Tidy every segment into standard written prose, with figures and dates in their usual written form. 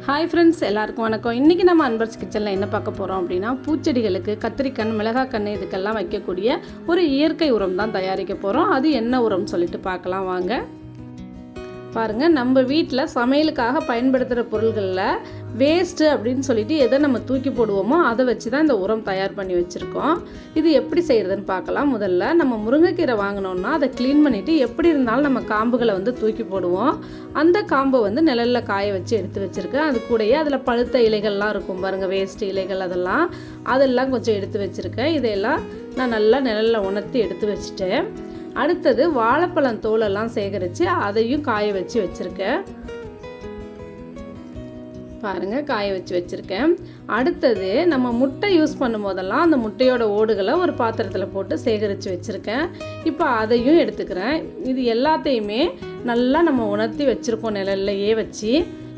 Hi friends, எல்லாருக்கும் வணக்கம். இன்றைக்கி நம்ம அன்பர்ஸ் கிச்சனில் என்ன பார்க்க போகிறோம் அப்படின்னா, பூச்செடிகளுக்கு கத்திரிக்கண், மிளகாக்கண் இதுக்கெல்லாம் வைக்கக்கூடிய ஒரு இயற்கை உரம் தான் தயாரிக்க போகிறோம். அது என்ன உரம்னு சொல்லிட்டு பார்க்கலாம் வாங்க. பாருங்கள், நம்ம வீட்டில் சமையலுக்காக பயன்படுத்துகிற பொருள்களில் வேஸ்ட்டு அப்படின்னு சொல்லிட்டு எதை நம்ம தூக்கி போடுவோமோ அதை வச்சு தான் இந்த உரம் தயார் பண்ணி வச்சுருக்கோம். இது எப்படி செய்கிறதுன்னு பார்க்கலாம். முதல்ல நம்ம முருங்கைக்கீரை வாங்கினோன்னா அதை க்ளீன் பண்ணிவிட்டு எப்படி இருந்தாலும் நம்ம காம்புகளை தூக்கி போடுவோம். அந்த காம்பை நிழலில் காய வச்சு எடுத்து வச்சுருக்கேன். அது கூடயே அதில் பழுத்த இலைகள்லாம் இருக்கும் பாருங்கள், வேஸ்ட்டு இலைகள் அதெல்லாம் கொஞ்சம் எடுத்து வச்சுருக்கேன். இதையெல்லாம் நான் நல்லா நிழலில் உணர்த்தி எடுத்து வச்சுட்டேன். அடுத்தது வாழைப்பழம் தோலெல்லாம் சேகரித்து அதையும் காய வச்சு வச்சுருக்கேன். பாருங்கள், காய வச்சு வச்சுருக்கேன். அடுத்தது நம்ம முட்டை யூஸ் பண்ணும் போதெல்லாம் அந்த முட்டையோட ஓடுகளை ஒரு பாத்திரத்தில் போட்டு சேகரித்து வச்சுருக்கேன். இப்போ அதையும் எடுத்துக்கிறேன். இது எல்லாத்தையுமே நல்லா நம்ம உணர்த்தி வச்சுருக்கோம் நிழல்லையே வச்சு.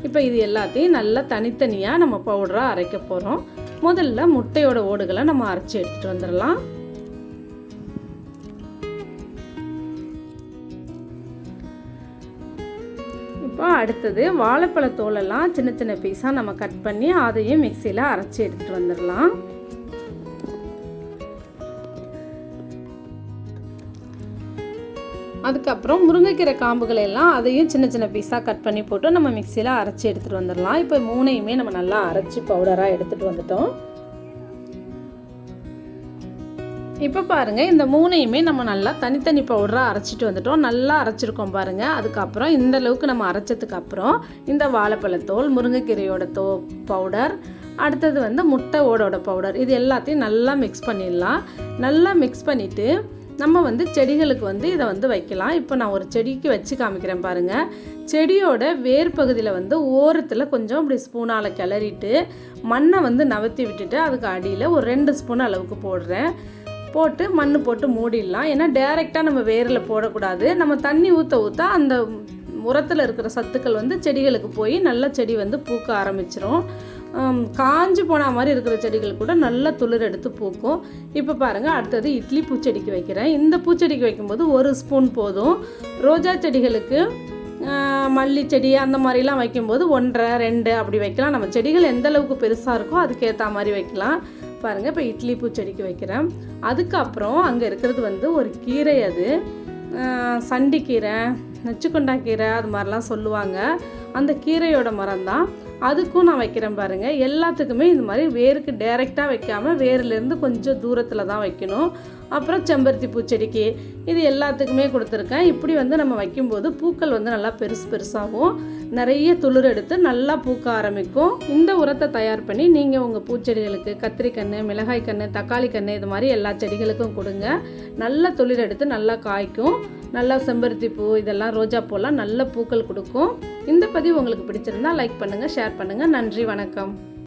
இப்போ இது எல்லாத்தையும் நல்லா தனித்தனியாக நம்ம பவுடராக அரைக்க போகிறோம். முதல்ல முட்டையோட ஓடுகளை நம்ம அரைச்சி எடுத்துகிட்டு வந்துடலாம். இப்போ அடுத்தது வாழைப்பழத்தோலெல்லாம் சின்ன சின்ன பீஸாக நம்ம கட் பண்ணி அதையும் மிக்சியில் அரைச்சி எடுத்துகிட்டு வந்துடலாம். அதுக்கப்புறம் முருங்கைக்கீரை காம்புகளை எல்லாம் அதையும் சின்ன சின்ன பீஸாக கட் பண்ணி போட்டு நம்ம மிக்சியில் அரைச்சி எடுத்துகிட்டு வந்துடலாம். இப்போ மூணையுமே நம்ம நல்லா அரைச்சி பவுடராக எடுத்துகிட்டு வந்துட்டோம். இப்போ பாருங்கள், இந்த மூணையுமே நம்ம நல்லா தனித்தனி பவுடராக அரைச்சிட்டு வந்துட்டோம். நல்லா அரைச்சிருக்கோம் பாருங்கள். அதுக்கப்புறம் இந்த அளவுக்கு நம்ம அரைச்சதுக்கப்புறம் இந்த வாழைப்பழத்தோல், முருங்கைக்கீரையோட பவுடர், அடுத்தது முட்டை ஓடோட பவுடர், இது எல்லாத்தையும் நல்லா மிக்ஸ் பண்ணிடலாம். நல்லா மிக்ஸ் பண்ணிவிட்டு நம்ம செடிகளுக்கு இதை வைக்கலாம். இப்போ நான் ஒரு செடிக்கு வச்சு காமிக்கிறேன் பாருங்கள். செடியோட வேர் பகுதியில் ஓரத்தில் கொஞ்சம் இப்படி ஸ்பூனால் கிளறிட்டு மண்ணை நவர்த்தி விட்டுட்டு அதுக்கு அடியில் ஒரு 2 ஸ்பூன் அளவுக்கு போடுறேன். போட்டு மண் போட்டு மூடிடலாம். ஏன்னா டைரெக்டாக நம்ம வேரில் போடக்கூடாது. நம்ம தண்ணி ஊற்ற அந்த உரத்தில் இருக்கிற சத்துக்கள் செடிகளுக்கு போய் நல்ல செடி பூக்க ஆரம்பிச்சிரும். காஞ்சு போன மாதிரி இருக்கிற செடிகள் கூட நல்லா துளிர் எடுத்து பூக்கும். இப்போ பாருங்கள், அடுத்தது இட்லி பூச்செடிக்கு வைக்கிறேன். இந்த பூச்செடிக்கு வைக்கும்போது 1 ஸ்பூன் போதும். ரோஜா செடிகளுக்கு, மல்லி செடி அந்த மாதிரிலாம் வைக்கும்போது 1.5 2 அப்படி வைக்கலாம். நம்ம செடிகள் எந்த அளவுக்கு பெருசாக இருக்கோ அதுக்கேற்ற மாதிரி வைக்கலாம். பாருங்கள், இப்போ இட்லி பூச்செடிக்கு வைக்கிறேன். அதுக்கப்புறம் அங்கே இருக்கிறது ஒரு கீரை, அது சண்டிக்கீரை, நச்சுக்கொண்டா கீரை அது மாதிரிலாம் சொல்லுவாங்க. அந்த கீரையோட மரம் தான். அதுக்கும் நான் வைக்கிறேன் பாருங்கள். எல்லாத்துக்குமே இந்த மாதிரி வேருக்கு டைரெக்டாக வைக்காமல் வேர்லேருந்து கொஞ்சம் தூரத்தில் தான் வைக்கணும். அப்புறம் செம்பருத்தி பூச்செடிக்கு இது எல்லாத்துக்குமே கொடுத்துருக்கேன். இப்படி நம்ம வைக்கும்போது பூக்கள் நல்லா பெருசாகும். நிறைய துளிர் எடுத்து நல்லா பூக்க ஆரம்பிக்கும். இந்த உரத்தை தயார் பண்ணி நீங்கள் உங்கள் பூச்செடிகளுக்கு கத்திரிக்கன்று, மிளகாய் கன்று, தக்காளி கன்று இது மாதிரி எல்லா செடிகளுக்கும் கொடுங்க. நல்லா துளிர் எடுத்து நல்லா காய்க்கும். நல்லா செம்பருத்தி பூ, இதெல்லாம் ரோஜா பூலாம் நல்ல பூக்கள் கொடுக்கும். இந்த பதிவு உங்களுக்கு பிடிச்சிருந்தா லைக் பண்ணுங்கள், ஷேர் பண்ணுங்கள். நன்றி, வணக்கம்.